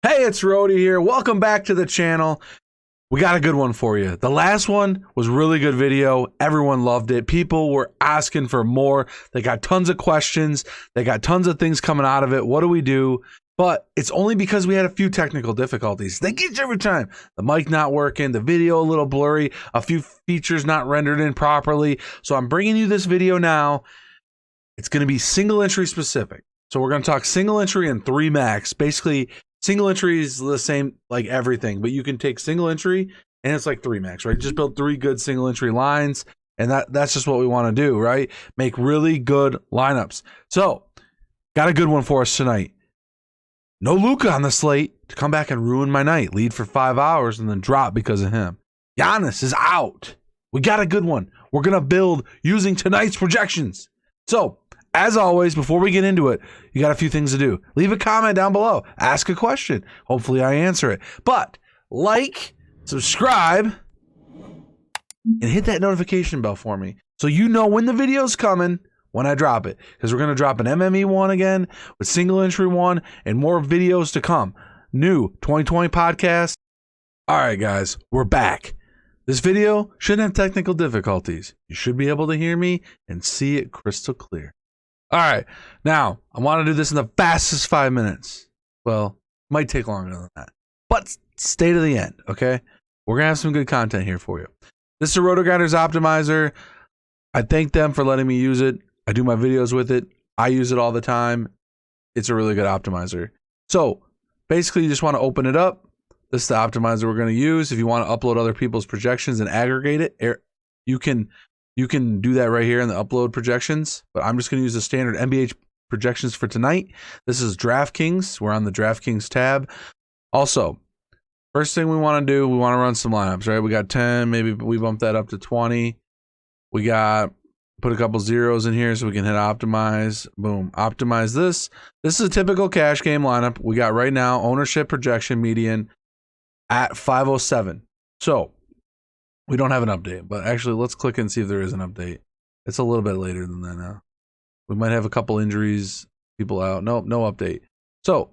Hey, it's Rody here. Welcome back to the channel. We got a good one for you. The last one was really good video. Everyone loved it. People were asking for more. They got tons of questions. They got tons of things coming out of it. What do we do? But it's only because we had a few technical difficulties. They get you every time. The mic not working, the video a little blurry, a few features not rendered in properly. So I'm bringing you this video now. It's going to be single entry specific. So we're going to talk single entry and 3 max. Basically, single entry is the same like everything, but you can take single entry and it's like 3 max, right? Just build 3 good single entry lines, and that's just what we want to do, right? Make really good lineups. So, got a good one for us tonight. No Luka on the slate to come back and ruin my night. Lead for 5 hours and then drop because of him. Giannis is out. We got a good one. We're going to build using tonight's projections. So, as always, before we get into it, you got a few things to do. Leave a comment down below. Ask a question. Hopefully I answer it. But like, subscribe, and hit that notification bell for me so you know when the video's coming when I drop it. Because we're going to drop an MME one again with single entry one and more videos to come. New 2020 podcast. All right, guys, we're back. This video shouldn't have technical difficulties. You should be able to hear me and see it crystal clear. All right, now I want to do this in the fastest 5 minutes. Well, might take longer than that, but stay to the end, okay? We're gonna have some good content here for you. This is a RotoGrinders optimizer. I thank them for letting me use it. I do my videos with it. I use it all the time. It's a really good optimizer. So basically, you just want to open it up. This is the optimizer we're going to use. If you want to upload other people's projections and aggregate it, you can do that right here in the upload projections, but I'm just going to use the standard NBA projections for tonight. This is DraftKings. We're on the DraftKings tab. Also, first thing we want to do, we want to run some lineups, right? We got 10, maybe we bump that up to 20. We got, put a couple zeros in here so we can hit optimize. Boom, optimize this. This is a typical cash game lineup. We got right now ownership projection median at 507. So, we don't have an update, but actually let's click and see if there is an update. It's a little bit later than that now. We might have a couple injuries, people out. Nope, no update. So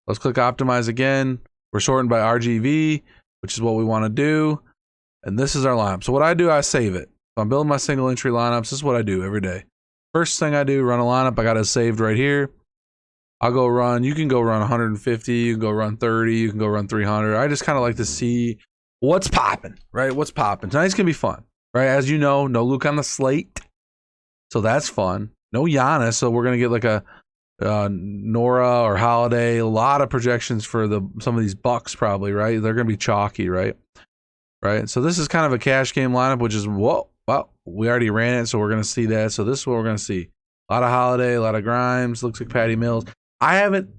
let's click optimize again. We're sorting by RGV, which is what we want to do. And this is our lineup. So what I do, I save it. So I'm building my single entry lineups. This is what I do every day. First thing I do, run a lineup. I got it saved right here. I'll go run. You can go run 150. You can go run 30. You can go run 300. I just kind of like to see what's popping, right? What's popping? Tonight's going to be fun, right? As you know, no Luke on the slate. So that's fun. No Giannis. So we're going to get like a Nora or Holiday. A lot of projections for some of these Bucks probably, right? They're going to be chalky, right? Right. So this is kind of a cash game lineup, which is, whoa, well, we already ran it. So we're going to see that. So this is what we're going to see. A lot of Holiday, a lot of Grimes. Looks like Patty Mills. I haven't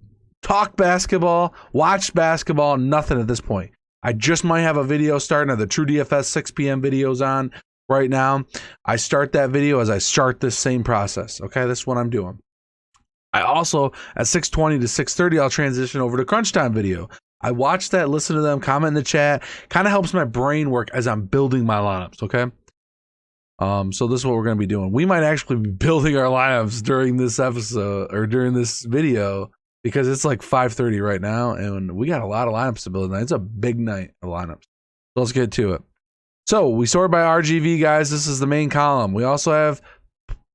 talked basketball, watched basketball, nothing at this point. I just might have a video starting at the True DFS 6 p.m. videos on right now. I start that video as I start this same process. Okay, this is what I'm doing. I also, at 6:20 to 6:30, I'll transition over to Crunch Time video. I watch that, listen to them, comment in the chat. Kind of helps my brain work as I'm building my lineups, okay? So this is what we're going to be doing. We might actually be building our lineups during this episode or during this video, because it's like 5:30 right now, and we got a lot of lineups to build tonight. It's a big night of lineups. So let's get to it. So we sort by RGV, guys. This is the main column. We also have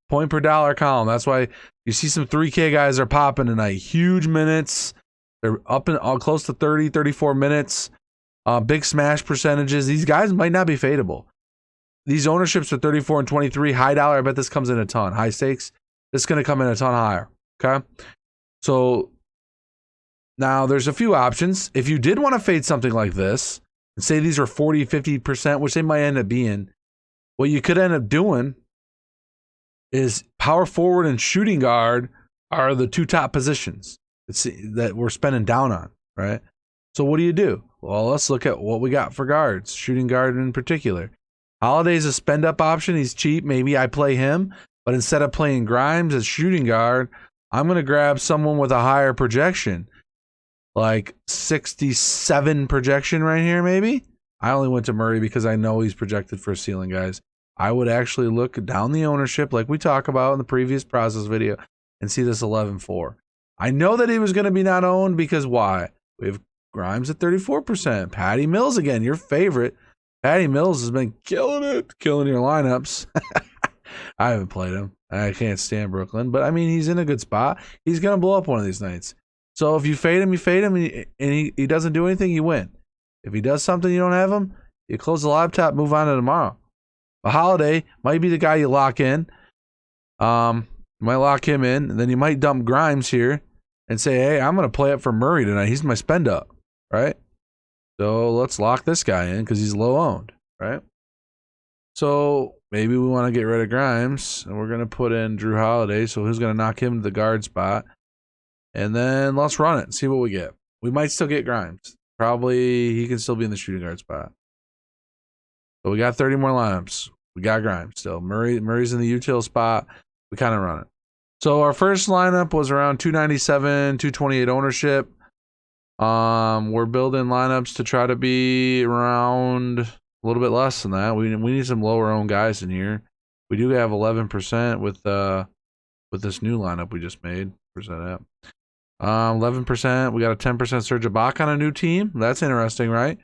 point per dollar column. That's why you see some 3K guys are popping tonight. Huge minutes. They're up in close to 30, 34 minutes. Big smash percentages. These guys might not be fadeable. These ownerships are 34 and 23. High dollar, I bet this comes in a ton. High stakes, this is going to come in a ton higher. Okay? So now there's a few options. If you did want to fade something like this, and say these are 40, 50%, which they might end up being, what you could end up doing is power forward and shooting guard are the 2 top positions that we're spending down on, right? So what do? Well, let's look at what we got for guards, shooting guard in particular. Holiday's a spend up option. He's cheap. Maybe I play him, but instead of playing Grimes as shooting guard, I'm going to grab someone with a higher projection, like 67 projection right here, maybe. I only went to Murray because I know he's projected for a ceiling, guys. I would actually look down the ownership like we talked about in the previous process video and see this 11-4. I know that he was going to be not owned because why? We have Grimes at 34%. Patty Mills again, your favorite. Patty Mills has been killing it, killing your lineups. I haven't played him. I can't stand Brooklyn, but I mean, he's in a good spot. He's going to blow up one of these nights. So if you fade him, you fade him, and he doesn't do anything, you win. If he does something, you don't have him, you close the laptop, move on to tomorrow. A Holiday might be the guy you lock in. You might lock him in, and then you might dump Grimes here and say, hey, I'm going to play up for Murray tonight. He's my spend up, right? So let's lock this guy in because he's low owned, right? So maybe we want to get rid of Grimes, and we're going to put in Drew Holiday. So who's going to knock him to the guard spot? And then let's run it and see what we get. We might still get Grimes. Probably he can still be in the shooting guard spot. So we got 30 more lineups. We got Grimes still. Murray's in the util spot. We kind of run it. So our first lineup was around 297, 228 ownership. We're building lineups to try to be around a little bit less than that. We need some lower owned guys in here. We do have 11% with this new lineup we just made. Where's that at? 11%. We got a 10% Serge Ibaka on a new team. That's interesting, right?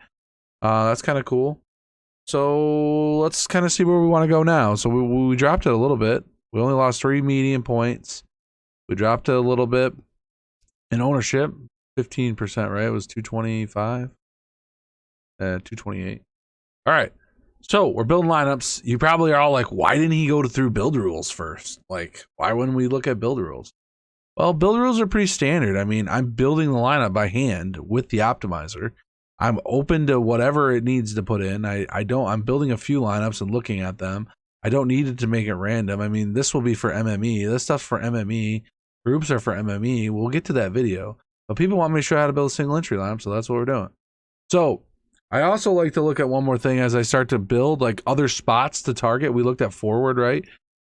That's kind of cool. So let's kind of see where we want to go now. So we dropped it a little bit. We only lost 3 median points. We dropped it a little bit in ownership, 15%, right? It was 225, 228. All right. So we're building lineups. You probably are all like, why didn't he go through build rules first? Like, why wouldn't we look at build rules? Well, build rules are pretty standard. I mean, I'm building the lineup by hand with the optimizer. I'm open to whatever it needs to put in. I'm building a few lineups and looking at them. I don't need it to make it random. I mean, this will be for MME. This stuff's for MME. Groups are for MME. We'll get to that video. But people want me to show how to build a single entry lineup, so that's what we're doing. So I also like to look at one more thing as I start to build like other spots to target. We looked at forward, right?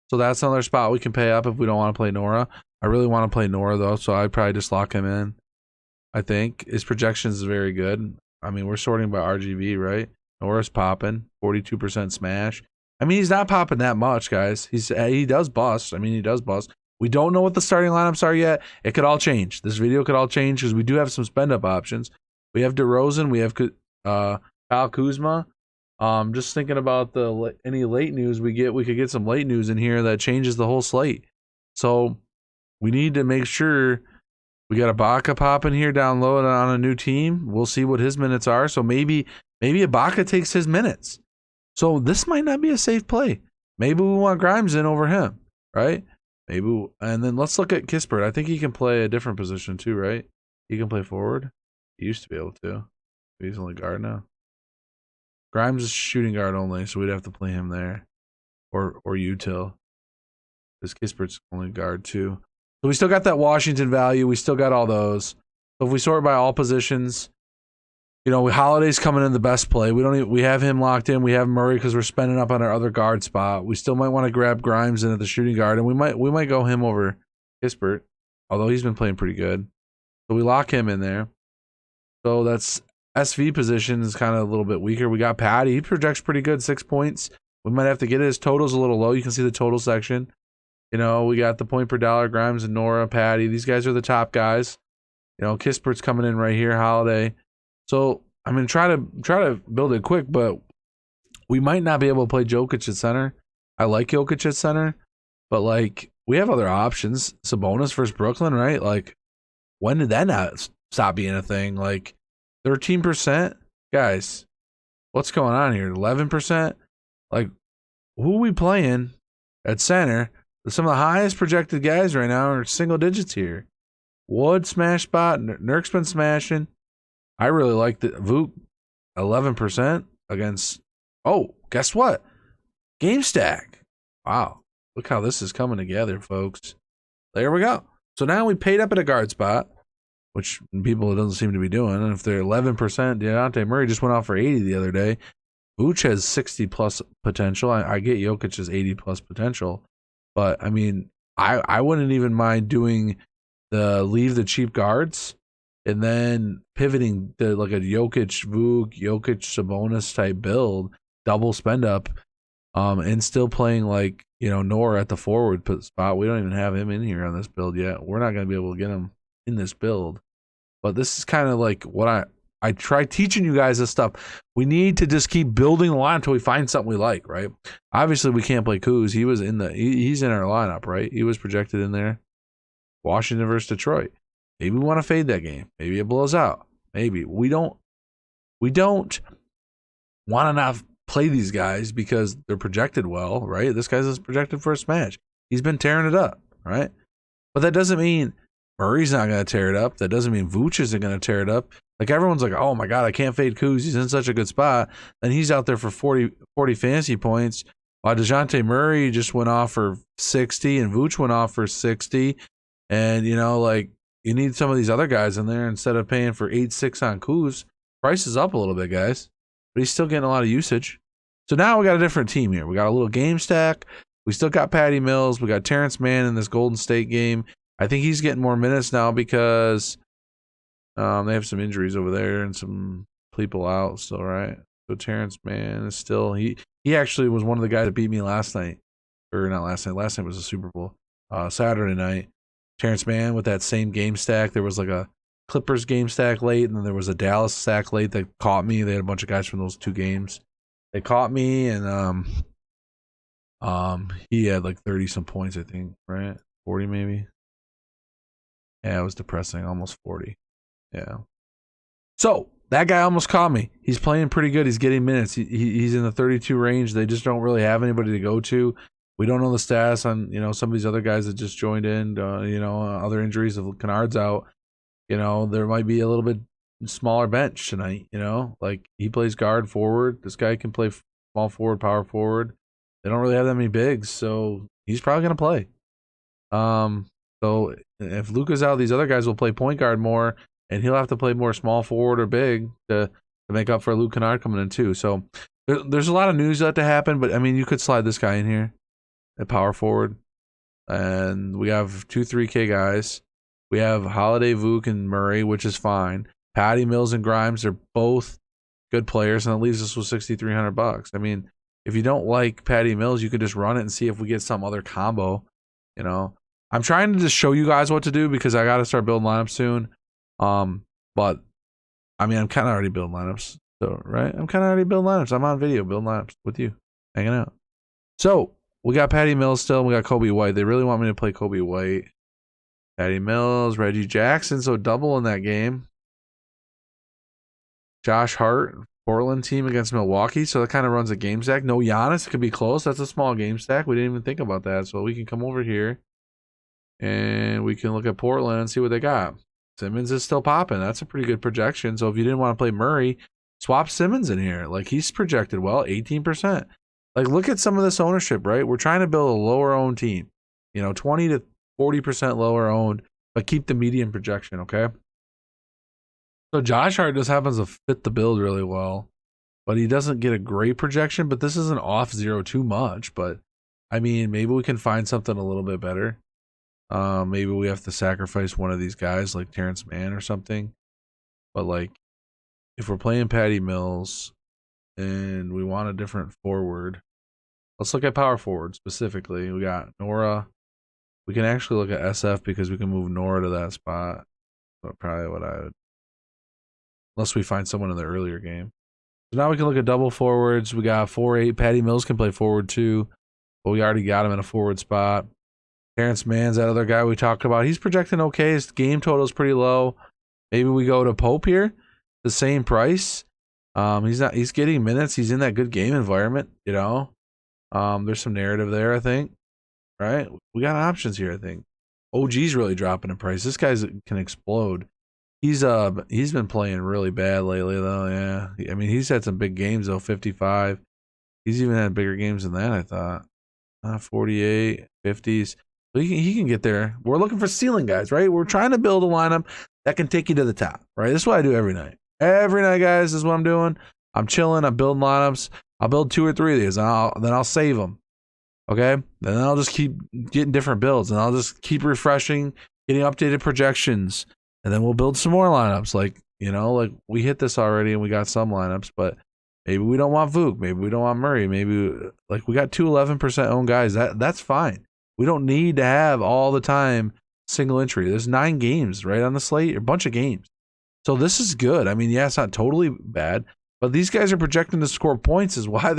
So that's another spot we can pay up if we don't want to play Nora. I really want to play Nora though, so I'd probably just lock him in. I think his projections is very good. I mean, we're sorting by RGB, right? Nora's popping, 42% smash. I mean, he's not popping that much, guys. He does bust. I mean, he does bust. We don't know what the starting lineups are yet. It could all change. This video could all change because we do have some spend up options. We have DeRozan. We have Kyle Kuzma. Just thinking about any late news we get. We could get some late news in here that changes the whole slate. So we need to make sure we got Ibaka popping here down low on a new team. We'll see what his minutes are. So maybe Ibaka takes his minutes. So this might not be a safe play. Maybe we want Grimes in over him, right? And then let's look at Kispert. I think he can play a different position too, right? He can play forward. He used to be able to. He's only guard now. Grimes is shooting guard only, so we'd have to play him there. Or util. Because Kispert's only guard too. So we still got that Washington value. We still got all those. So if we sort by all positions, Holiday's coming in the best play. We have him locked in. We have Murray because we're spending up on our other guard spot. We still might want to grab Grimes in at the shooting guard, and we might go him over Kispert, although he's been playing pretty good. So we lock him in there. So that's SV position is kind of a little bit weaker. We got Patty. He projects pretty good, 6 points. We might have to get it. His total's a little low. You can see the total section. We got the point per dollar, Grimes and Nora, Patty. These guys are the top guys. Kispert's coming in right here, Holiday. So I'm gonna try to build it quick, but we might not be able to play Jokic at center. I like Jokic at center, but like we have other options. Sabonis versus Brooklyn, right? Like, when did that not stop being a thing? Like 13%, guys. What's going on here? 11%. Like, who are we playing at center? Some of the highest projected guys right now are single digits here. Wood smash spot. Nurk's been smashing. I really like the Vuk 11% against. Oh, guess what? Game stack. Wow. Look how this is coming together, folks. There we go. So now we paid up at a guard spot, which people it doesn't seem to be doing. And if they're 11%, Dejounte Murray just went off for 80 the other day. Vooch has 60 plus potential. I get Jokic's 80 plus potential. But I mean, I wouldn't even mind doing leave the cheap guards and then pivoting to like a Jokic, Vuk, Jokic, Sabonis type build, double spend up, and still playing like, Nora at the forward spot. We don't even have him in here on this build yet. We're not going to be able to get him in this build. But this is kind of like what I try teaching you guys this stuff. We need to just keep building the line until we find something we like, right? Obviously, we can't play Kuz. He was in he's in our lineup, right? He was projected in there. Washington versus Detroit. Maybe we want to fade that game. Maybe it blows out. Maybe we don't want to not play these guys because they're projected well, right? This guy's projected for a smash. He's been tearing it up, right? But that doesn't mean Murray's not going to tear it up. That doesn't mean Vooch isn't going to tear it up. Like everyone's like, oh my God, I can't fade Kuz. He's in such a good spot. Then he's out there for 40 fantasy points. While DeJounte Murray just went off for 60 and Vooch went off for 60. And, you know, like you need some of these other guys in there instead of paying for 8-6 on Kuz. Price is up a little bit, guys. But he's still getting a lot of usage. So now we got a different team here. We got a little game stack. We still got Patty Mills. We got Terrence Mann in this Golden State game. I think he's getting more minutes now because they have some injuries over there and some people out still, right? So Terrence Mann is still he actually was one of the guys that beat me last night. Or not last night. Last night was a Super Bowl. Saturday night. Terrence Mann with that same game stack. There was like a Clippers game stack late, and then there was a Dallas stack late that caught me. They had a bunch of guys from those two games. They caught me, and he had like 30 some points, I think, right? 40 maybe. Yeah, it was depressing. Almost 40. Yeah. So that guy almost caught me. He's playing pretty good. He's getting minutes. He's in the 32 range. They just don't really have anybody to go to. We don't know the status on, you know, some of these other guys that just joined in, you know, other injuries of Kennard's out. You know, there might be a little bit smaller bench tonight, you know, like he plays guard forward. This guy can play small forward, power forward. They don't really have that many bigs, so he's probably going to play. So if Luka's out, these other guys will play point guard more, and he'll have to play more small forward or big to make up for Luke Kennard coming in too. So there's a lot of news that to happen, but I mean, you could slide this guy in here at power forward, and we have 2-3K guys. We have Holiday, Vuk, and Murray, which is fine. Patty Mills and Grimes are both good players, and it leaves us with $6,300. I mean, if you don't like Patty Mills, you could just run it and see if we get some other combo. You know, I'm trying to just show you guys what to do because I got to start building lineups soon. But I mean, I'm kind of already building lineups, so right? I'm kind of already building lineups. I'm on video building lineups with you, hanging out. So we got Patty Mills still. And we got Kobe White. They really want me to play Kobe White. Patty Mills, Reggie Jackson, so double in that game. Josh Hart, Portland team against Milwaukee, so that kind of runs a game stack. No Giannis, it could be close. That's a small game stack. We didn't even think about that, so we can come over here and we can look at Portland and see what they got. Simmons is still popping. That's a pretty good projection. So if you didn't want to play Murray, swap Simmons in here. Like he's projected well, 18%. Like look at some of this ownership, right? We're trying to build a lower owned team. You know, 20 to 40% lower owned, but keep the median projection, okay? So Josh Hart just happens to fit the build really well, but he doesn't get a great projection, but this isn't off 0 too much, but I mean, maybe we can find something a little bit better. Maybe we have to sacrifice one of these guys like Terrence Mann or something, but like if we're playing Patty Mills and we want a different forward, let's look at power forward specifically. We got Nora. We can actually look at SF because we can move Nora to that spot. But probably what I would, unless we find someone in the earlier game. So now we can look at double forwards. We got 4-8. Patty Mills can play forward too, but we already got him in a forward spot. Terrence Mann's that other guy we talked about. He's projecting okay. His game total is pretty low. Maybe we go to Pope here, the same price. He's getting minutes. He's in that good game environment, you know. There's some narrative there, I think. Right? We got options here, I think. OG's really dropping in price. This guy's can explode. He's been playing really bad lately though. Yeah. I mean, he's had some big games though, 55. He's even had bigger games than that, I thought. 48, 50s. So he can get there. We're looking for ceiling guys, right? We're trying to build a lineup that can take you to the top, right? This is what I do every night. Every night, guys, this is what I'm doing. I'm chilling. I'm building lineups. I'll build 2 or 3 of these, and then I'll save them. Okay? Then I'll just keep getting different builds, and I'll just keep refreshing, getting updated projections, and then we'll build some more lineups. Like, you know, like we hit this already, and we got some lineups, but maybe we don't want Vuk. Maybe we don't want Murray. Maybe, like, we got 2 11% owned guys. That's fine. We don't need to have all the time single entry. There's 9 games right on the slate, a bunch of games. So this is good. I mean, yeah, it's not totally bad, but these guys are projecting to score points is why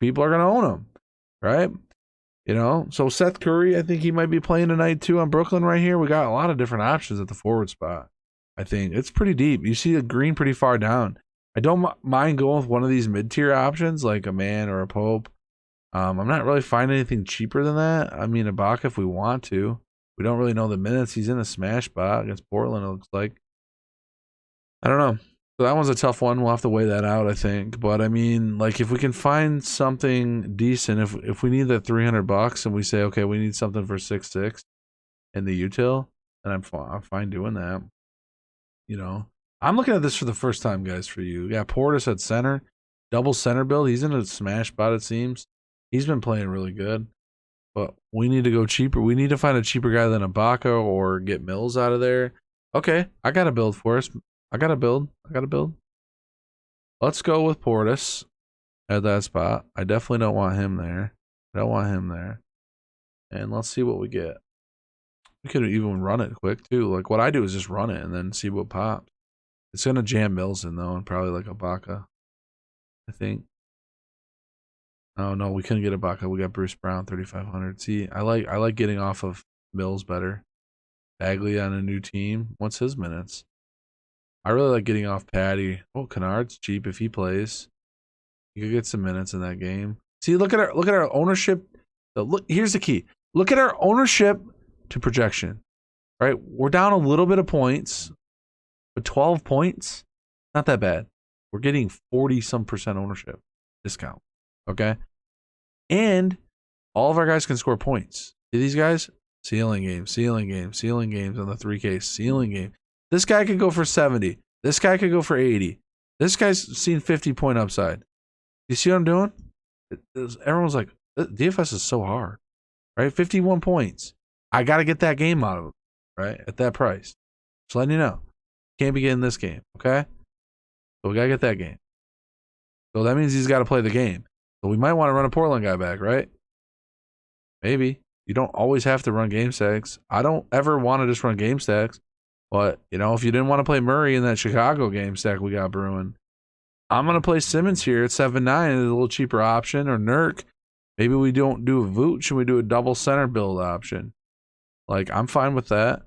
people are going to own them, right? You know, so Seth Curry, I think he might be playing tonight too on Brooklyn right here. We got a lot of different options at the forward spot. I think it's pretty deep. You see the green pretty far down. I don't mind going with one of these mid-tier options like a Man or a Pope. I'm not really finding anything cheaper than that. I mean, Ibaka if we want to. We don't really know the minutes. He's in a smash spot against Portland, it looks like. I don't know. So that one's a tough one. We'll have to weigh that out, I think. But I mean, like if we can find something decent, if we need that $300 and we say, okay, we need something for 6-6 in the util, then I'm fine doing that. You know, I'm looking at this for the first time, guys. For you, yeah, Portis at center, double center build. He's in a smash spot, it seems. He's been playing really good, but we need to go cheaper. We need to find a cheaper guy than Ibaka or get Mills out of there. Okay, I got a build for us. I got a build. Let's go with Portis at that spot. I definitely don't want him there. And let's see what we get. We could even run it quick too. Like what I do is just run it and then see what pops. It's gonna jam Mills in though, and probably like Ibaka, I think. Oh no, we couldn't get Ibaka. We got Bruce Brown, 3,500. See, I like getting off of Mills better. Bagley on a new team. What's his minutes? I really like getting off Patty. Oh, Kennard's cheap if he plays. You could get some minutes in that game. See, look at our ownership. Look, here's the key. Look at our ownership to projection. Right, we're down a little bit of points, but 12 points, not that bad. We're getting 40-some% ownership discount. Okay, and all of our guys can score points. See these guys? Ceiling game on the 3K. Ceiling game. This guy could go for 70. This guy could go for 80. This guy's seen 50-point upside. You see what I'm doing? Everyone's like, DFS is so hard, right? 51 points. I got to get that game out of him, right? At that price. Just letting you know. Can't be getting this game, okay? So we got to get that game. So that means he's got to play the game. So we might want to run a Portland guy back, right? Maybe. You don't always have to run game stacks. I don't ever want to just run game stacks. But, you know, if you didn't want to play Murray in that Chicago game stack we got brewing, I'm going to play Simmons here at 7-9. It's a little cheaper option. Or Nurk. Maybe we don't do a Vooch and we do a double center build option. Like, I'm fine with that.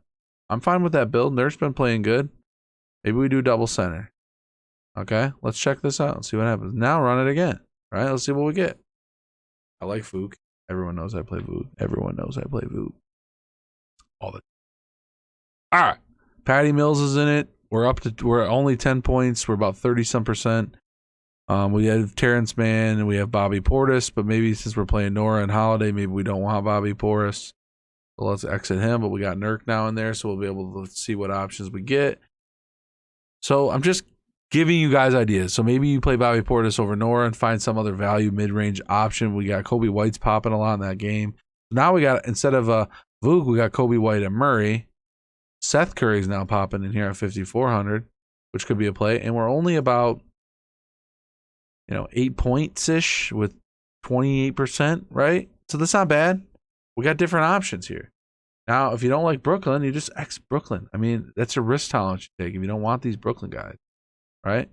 I'm fine with that build. Nurk's been playing good. Maybe we do double center. Okay, let's check this out and see what happens. Now run it again. All right, let's see what we get. I like Vooch. Everyone knows I play Vooch. All right. Patty Mills is in it. We're only 10 points. We're about 30-some%. We have Terrence Mann and we have Bobby Portis, but maybe since we're playing Nora and Holiday, maybe we don't want Bobby Portis. So let's exit him, but we got Nurk now in there, so we'll be able to see what options we get. So I'm just giving you guys ideas. So maybe you play Bobby Portis over Nora and find some other value mid-range option. We got Kobe White's popping a lot in that game. Now we got, instead of Vooch, we got Kobe White and Murray. Seth Curry's now popping in here at 5,400, which could be a play. And we're only about, 8 points-ish with 28%, right? So that's not bad. We got different options here. Now, if you don't like Brooklyn, you just X Brooklyn. I mean, that's a risk tolerance you take if you don't want these Brooklyn guys, right?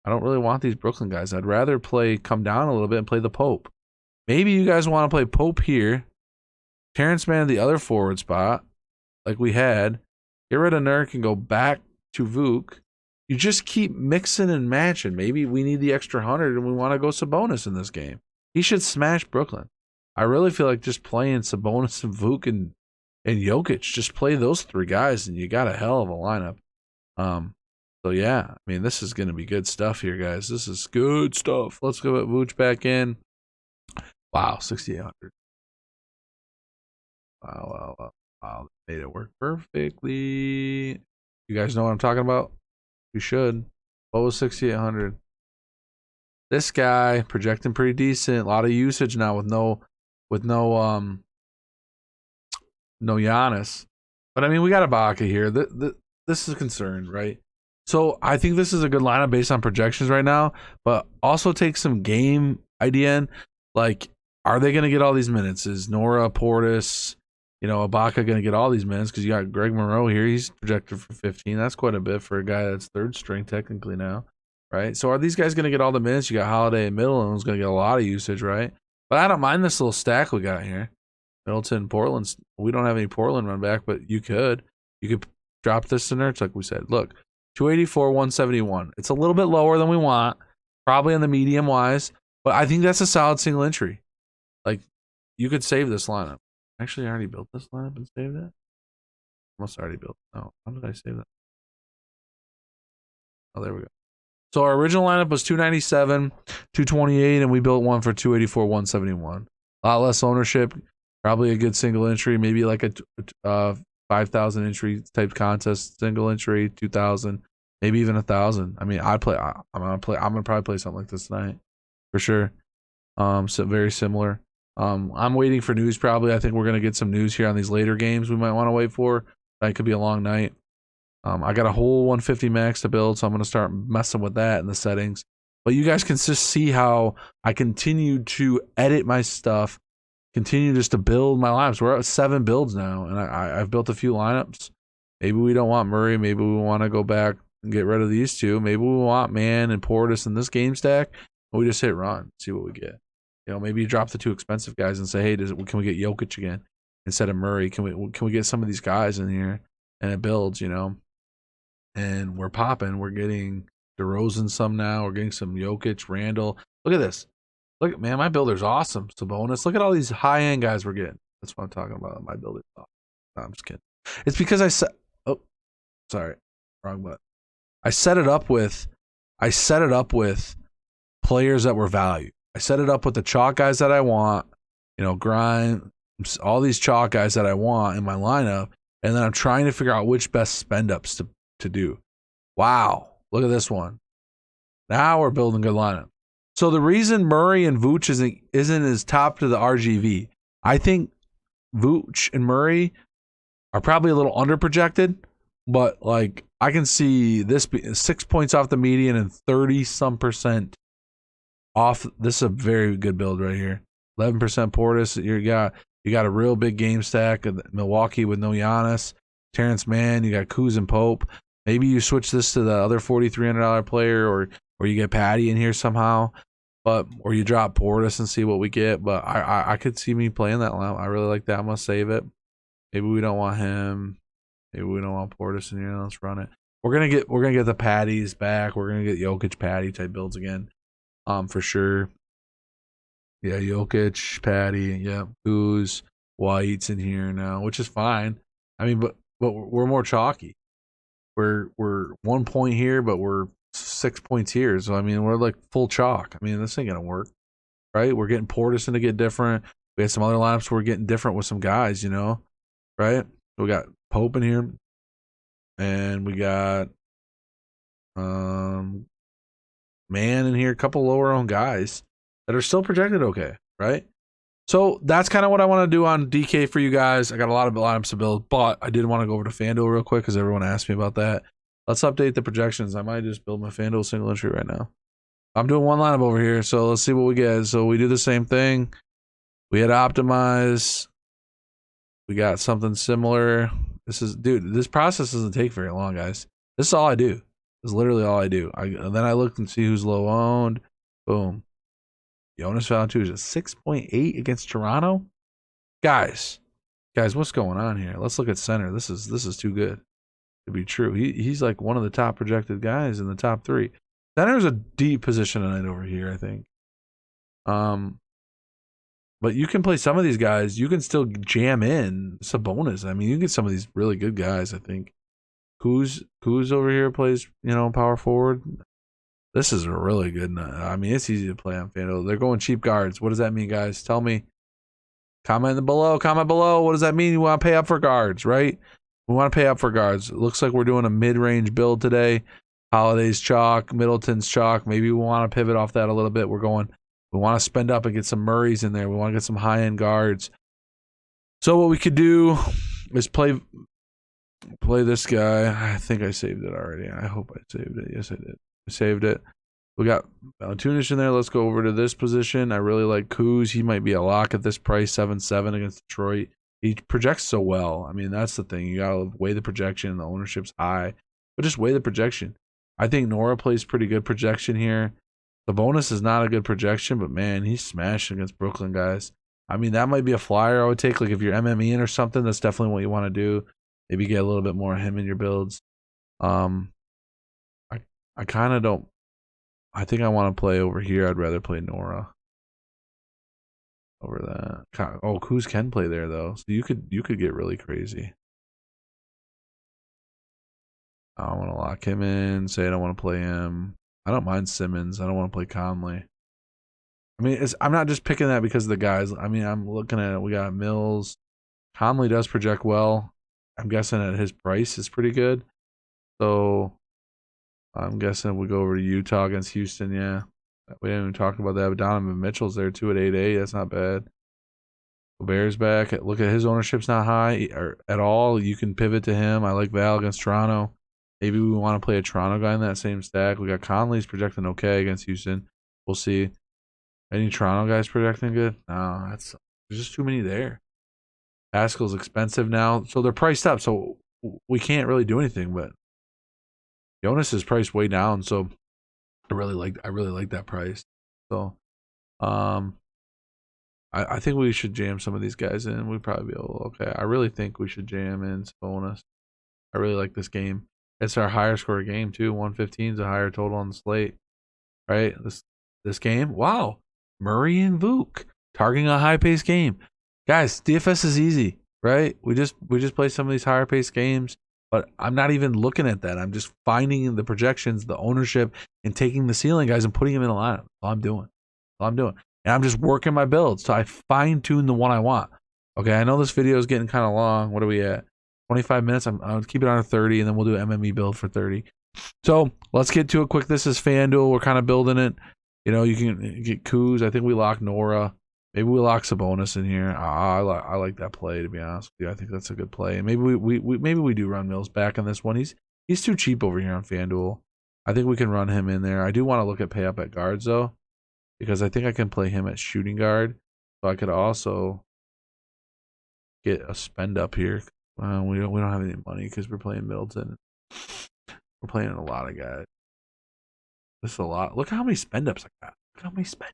I don't really want these Brooklyn guys. I'd rather come down a little bit and play the Pope. Maybe you guys want to play Pope here. Terrence Mann at the other forward spot, like we had. Get rid of Nurk and go back to Vooch. You just keep mixing and matching. Maybe we need the extra 100 and we want to go Sabonis in this game. He should smash Brooklyn. I really feel like just playing Sabonis and Vooch and Jokic. Just play those three guys and you got a hell of a lineup. So yeah, I mean, this is going to be good stuff here, guys. This is good stuff. Let's go with Vooch back in. Wow, 6,800. Wow. Made it work perfectly. You guys know what I'm talking about? You should. What was 6,800? This guy projecting pretty decent. A lot of usage now with no Giannis. But I mean, we got Ibaka here. This is a concern, right? So I think this is a good lineup based on projections right now, but also take some game idea in. Like, are they going to get all these minutes? Is Nora, Portis, You know, Ibaka going to get all these minutes because you got Greg Monroe here. He's projected for 15. That's quite a bit for a guy that's third string technically now, right? So are these guys going to get all the minutes? You got Holiday and Middleton who's going to get a lot of usage, right? But I don't mind this little stack we got here. Middleton, Portland. We don't have any Portland run back, but you could drop this in there. It's like we said. Look, 284, 171. It's a little bit lower than we want, probably on the medium wise, but I think that's a solid single entry. Like, you could save this lineup. Actually, I already built this lineup and saved it. Must already built it. Oh, how did I save that? Oh, there we go. So our original lineup was 297, 228, and we built one for 284, 171. A lot less ownership. Probably a good single entry. Maybe like a 5,000 entry type contest single entry, 2,000, maybe even 1,000. I mean, I'm gonna probably play something like this tonight for sure. So very similar. I'm waiting for news probably. I think we're gonna get some news here on these later games we might want to wait for. It could be a long night. I got a whole 150 max to build, so I'm gonna start messing with that in the settings. But you guys can just see how I continue to edit my stuff, continue just to build my lineups. We're at 7 builds now, and I've built a few lineups. Maybe we don't want Murray. Maybe we want to go back and get rid of these two. Maybe we want Man and Portis in this game stack. We just hit run, see what we get. You know, maybe you drop the 2 expensive guys and say, hey, can we get Jokic again instead of Murray? Can we get some of these guys in here? And it builds, you know. And we're popping. We're getting DeRozan some now. We're getting some Jokic, Randall. Look at this. Look, man, my builder's awesome. Sabonis. Look at all these high-end guys we're getting. That's what I'm talking about. My builder's awesome. No, I'm just kidding. It's because I said, oh, sorry, wrong button. I set it up with players that were value. I set it up with the chalk guys that I want, you know, Grind, all these chalk guys that I want in my lineup, and then I'm trying to figure out which best spend ups to do. Wow, look at this one. Now we're building good lineup. So the reason Murray and Vooch isn't as top to the RGV, I think Vooch and Murray are probably a little underprojected, but like I can see this be 6 points off the median and 30-some% off. This is a very good build right here. 11% Portis. You got a real big game stack of Milwaukee with no Giannis, Terrence Mann. You got Kuz and Pope. Maybe you switch this to the other $4,300 player, or you get Patty in here somehow, or you drop Portis and see what we get. But I could see me playing that line. I really like that. I'm gonna save it. Maybe we don't want him. Maybe we don't want Portis in here. Let's run it. We're gonna get the Patties back. We're gonna get Jokic Patty type builds again. For sure. Yeah, Jokic, Patty, yeah, Kuz, White's in here now, which is fine. I mean, but we're more chalky. We're 1 point here, but we're 6 points here. So I mean, we're like full chalk. I mean, this ain't gonna work, right? We're getting Portis in to get different. We had some other lineups where we're getting different with some guys, you know, right? We got Pope in here, and we got Man in here, a couple lower owned guys that are still projected okay, right? So that's kind of what I want to do on DK for you guys. I got a lot of lineups to build, but I did want to go over to FanDuel real quick because everyone asked me about that. Let's update the projections. I might just build my FanDuel single entry right now. I'm doing one lineup over here, so let's see what we get. So we do the same thing. We had optimize. We got something similar. This process doesn't take very long, guys. This is all I do. This is literally all I do. And then I look and see who's low owned. Boom. Jonas Valanciunas is 6.8 against Toronto. Guys, what's going on here? Let's look at center. This is too good to be true. He's like one of the top projected guys in the top 3. Center's a deep position tonight over here, I think. But you can play some of these guys. You can still jam in Sabonis. I mean, you get some of these really good guys, I think. Kuz over here plays, you know, power forward. This is a really good. I mean, it's easy to play on FanDuel. They're going cheap guards. What does that mean, guys? Tell me. Comment below. What does that mean? You want to pay up for guards, right? We want to pay up for guards. It looks like we're doing a mid-range build today. Holiday's chalk, Middleton's chalk. Maybe we want to pivot off that a little bit. We want to spend up and get some Murrays in there. We want to get some high-end guards. So what we could do is play this guy. I think I saved it already. I hope I saved it. Yes, I did. I saved it. We got Valanciunas in there. Let's go over to this position. I really like Kuz. He might be a lock at this price, 7-7 against Detroit. He projects so well. I mean, that's the thing. You gotta weigh the projection. The ownership's high, but just weigh the projection. I think Nora plays pretty good projection here. The bonus is not a good projection, but man, he's smashing against Brooklyn guys. I mean, that might be a flyer I would take. Like if you're MMEing or something, that's definitely what you want to do. Maybe get a little bit more of him in your builds. I kind of don't. I think I want to play over here. I'd rather play Nora over that. Oh, Kuz can play there though, so you could get really crazy. I want to lock him in. Say I don't want to play him. I don't mind Simmons. I don't want to play Conley. I mean, I'm not just picking that because of the guys. I mean, I'm looking at it. We got Mills. Conley does project well. I'm guessing at his price is pretty good. So I'm guessing we go over to Utah against Houston. Yeah. We didn't even talk about that, but Donovan Mitchell's there too at 8A. That's not bad. Bears back. Look at his ownership's not high or at all. You can pivot to him. I like Val against Toronto. Maybe we want to play a Toronto guy in that same stack. We got Conley's projecting okay against Houston. We'll see. Any Toronto guys projecting good? No, there's just too many there. Pascal's expensive now, so they're priced up. So we can't really do anything. But Jonas is priced way down, so I really like that price. So, I think we should jam some of these guys in. We'd probably be able. Okay, I really think we should jam in Sabonis. I really like this game. It's our higher score game too. 115 is a higher total on the slate, right? This game, wow. Murray and Vuk targeting a high paced game, guys. DFS is easy, right? We just play some of these higher paced games. But I'm not even looking at that. I'm just finding the projections, the ownership, and taking the ceiling guys and putting them in the lineup. That's all I'm doing. And I'm just working my builds. So I fine-tune the one I want. Okay, I know this video is getting kind of long. What are we at? 25 minutes. I'll keep it on 30, and then we'll do an MME build for 30. So let's get to it quick. This is FanDuel. We're kind of building it. You know, you can get Kuz. I think we lock Nora. Maybe we lock Sabonis in here. I like that play, to be honest with you. I think that's a good play. And maybe we do run Mills back on this one. He's too cheap over here on FanDuel. I think we can run him in there. I do want to look at pay up at guards though, because I think I can play him at shooting guard. So I could also get a spend up here. We don't have any money because we're playing Middleton. We're playing a lot of guys. This is a lot. Look how many spend ups I got. Look how many spend.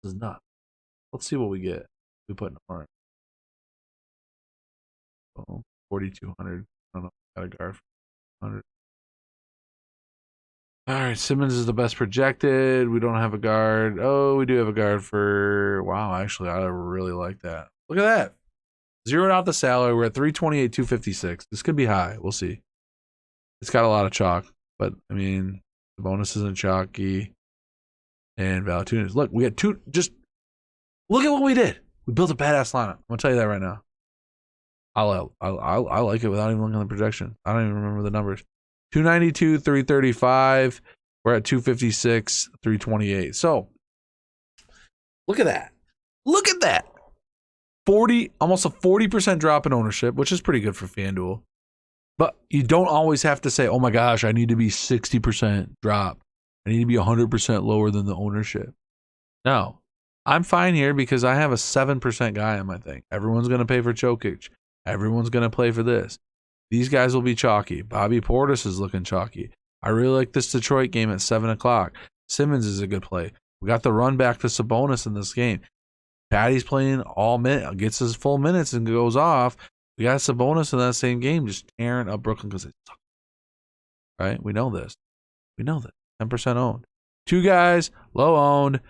This is nuts. Let's see what we get. We put in a part. Oh, 4,200. I don't know. Got a guard for 100. All right, Simmons is the best projected. We don't have a guard. Oh, we do have a guard for. Wow, actually, I really like that. Look at that. Zeroed out the salary. We're at 328, 256. This could be high. We'll see. It's got a lot of chalk, but I mean, the bonus isn't chalky. And Valanciunas. Look, we got two. Just look at what we did. We built a badass lineup. I'm gonna tell you that right now. I like it without even looking at the projection. I don't even remember the numbers. 292, 335. We're at 256, 328. So look at that. Look at that. Almost a 40% drop in ownership, which is pretty good for FanDuel. But you don't always have to say, "Oh my gosh, I need to be 60% drop. I need to be 100% lower than the ownership." No, I'm fine here because I have a 7% guy on my thing. Everyone's going to pay for Jokic. Everyone's going to play for this. These guys will be chalky. Bobby Portis is looking chalky. I really like this Detroit game at 7 o'clock. Simmons is a good play. We got the run back to Sabonis in this game. Patty's playing all minute, gets his full minutes and goes off. We got Sabonis in that same game just tearing up Brooklyn because they suck. Right? We know this. 10% owned. Two guys, low owned,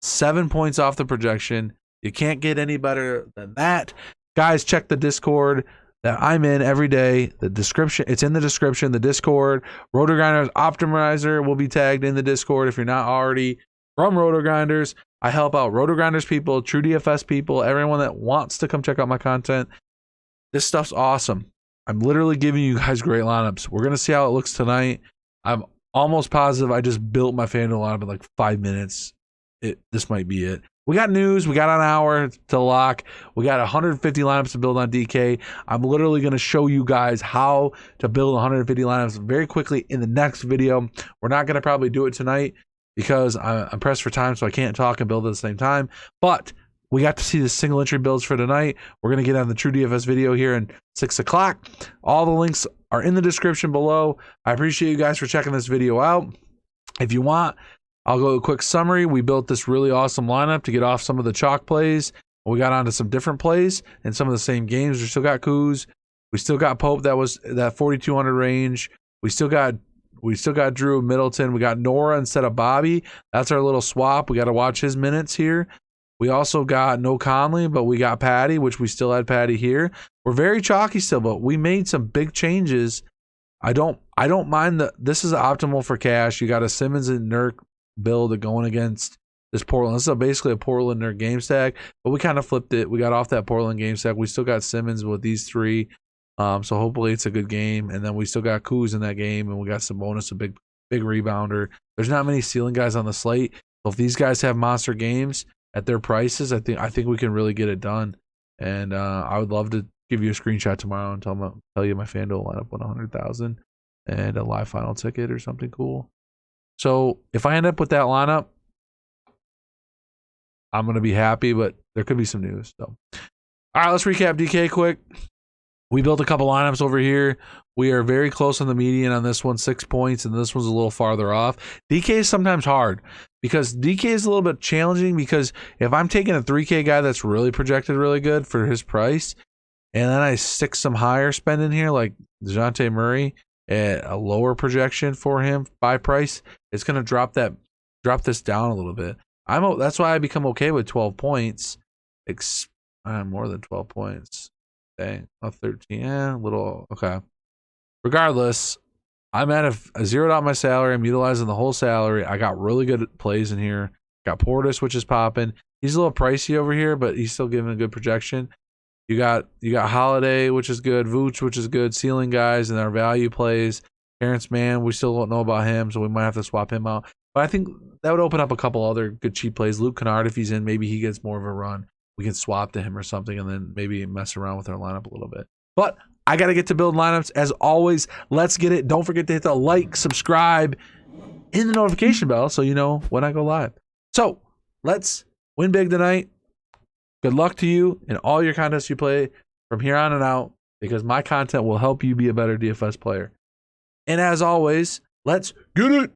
7 points off the projection. You can't get any better than that. Guys, check the Discord that I'm in every day. The description, it's in the description, the Discord. RotoGrinders Optimizer will be tagged in the Discord if you're not already from RotoGrinders. I help out RotoGrinders people, True DFS people, everyone that wants to come check out my content. This stuff's awesome. I'm literally giving you guys great lineups. We're going to see how it looks tonight. I'm almost positive I just built my FanDuel lineup in like 5 minutes. This might be it. We got news. We got an hour to lock. We got 150 lineups to build on DK. I'm literally going to show you guys how to build 150 lineups very quickly in the next video. We're not going to probably do it tonight because I'm pressed for time, so I can't talk and build at the same time. But we got to see the single entry builds for tonight. We're going to get on the True DFS video here in 6 o'clock. All the links are in the description below. I appreciate you guys for checking this video out. If you want, I'll go a quick summary. We built this really awesome lineup to get off some of the chalk plays. We got onto some different plays in some of the same games. We still got Kuz. We still got Pope. That was that 4,200 range. We still got Drew Middleton. We got Nora instead of Bobby. That's our little swap. We got to watch his minutes here. We also got no Conley, but we got Patty, which we still had Patty here. We're very chalky still, but we made some big changes. I don't mind this is optimal for cash. You got a Simmons and Nurk build going against this Portland. This is basically a Portland Nurk game stack, but we kind of flipped it. We got off that Portland game stack. We still got Simmons with these three. So hopefully it's a good game. And then we still got Kuz in that game, and we got some bonus, a big rebounder. There's not many ceiling guys on the slate. So if these guys have monster games at their prices, I think we can really get it done. And I would love to give you a screenshot tomorrow and tell you my FanDuel lineup won 100,000 and a live final ticket or something cool. So if I end up with that lineup, I'm gonna be happy, but there could be some news. So all right, let's recap DK quick. We built a couple lineups over here. We are very close on the median on this one, 6 points, and this one's a little farther off. DK is sometimes hard because DK is a little bit challenging because if I'm taking a 3K guy that's really projected really good for his price, and then I stick some higher spend in here like DeJounte Murray at a lower projection for him by price, it's going to drop this down a little bit. That's why I become okay with 12 points. More than 12 points. Dang, 13, a little, okay. Regardless, I'm at I zeroed out my salary. I'm utilizing the whole salary. I got really good plays in here. Got Portis, which is popping. He's a little pricey over here, but he's still giving a good projection. You got Holiday, which is good. Vooch, which is good. Ceiling guys and our value plays. Terrence Mann, we still don't know about him, so we might have to swap him out. But I think that would open up a couple other good cheap plays. Luke Kennard, if he's in, maybe he gets more of a run. We can swap to him or something and then maybe mess around with our lineup a little bit. But I got to get to build lineups. As always, let's get it. Don't forget to hit the like, subscribe, and the notification bell so you know when I go live. So let's win big tonight. Good luck to you in all your contests you play from here on and out, because my content will help you be a better DFS player. And as always, let's get it.